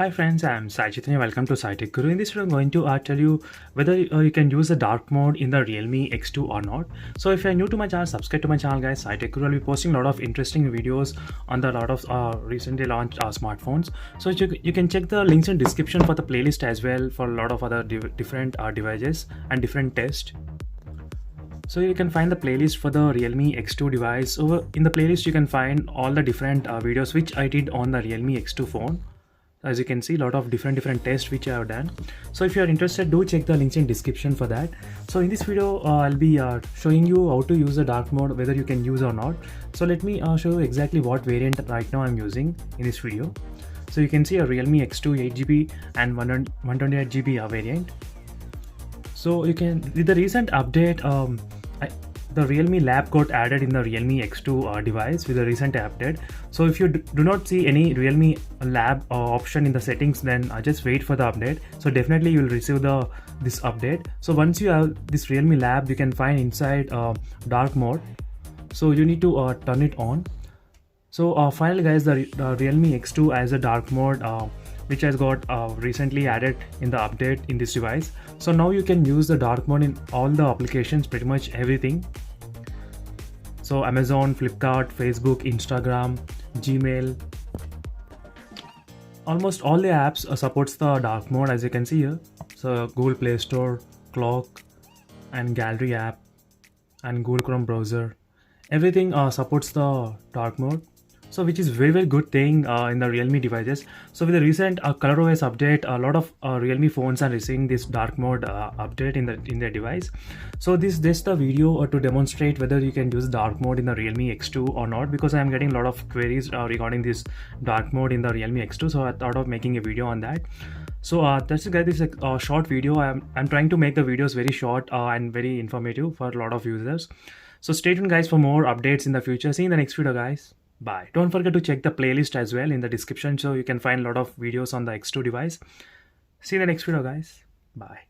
Hi friends, I'm Sai Chaitanya. Welcome to Tech Guru. In this video, I'm going to tell you whether you can use the dark mode in the Realme X2 or not. So if you're new to my channel, subscribe to my channel guys. Tech Guru will be posting a lot of interesting videos on the lot of recently launched smartphones. So you can check the links in description for the playlist as well for a lot of other different devices and different tests. So you can find the playlist for the Realme X2 device. Over in the playlist you can find all the different videos which I did on the Realme X2 phone. As you can see, a lot of different tests which I have done. So if you are interested, do check the links in description for that. So in this video I'll be showing you how to use the dark mode, whether you can use or not. So let me show you exactly what variant right now I'm using in this video. So you can see a Realme X2 8GB and 128GB variant. So you can, with the recent update, the Realme Lab got added in the Realme X2 device with the recent update. So if you do not see any Realme Lab option in the settings, then just wait for the update. So definitely you will receive this update. So once you have this Realme Lab, you can find inside dark mode. So you need to turn it on. So finally guys, the Realme X2 has a dark mode which has got recently added in the update in this device. So now you can use the dark mode in all the applications, pretty much everything. So Amazon, Flipkart, Facebook, Instagram, Gmail, almost all the apps supports the dark mode, as you can see here. So Google Play Store, Clock and Gallery app and Google Chrome browser, everything supports the dark mode. So which is very good thing in the Realme devices. So with the recent ColorOS update, a lot of Realme phones are receiving this dark mode update in their device. So this is the video to demonstrate whether you can use dark mode in the Realme X2 or not, because I am getting a lot of queries regarding this dark mode in the Realme X2. So I thought of making a video on that. So that's it guys, this is a short video. I'm trying to make the videos very short and very informative for a lot of users. So stay tuned guys for more updates in the future. See you in the next video guys. Bye. Don't forget to check the playlist as well in the description, so you can find a lot of videos on the X2 device. See you in the next video guys. Bye.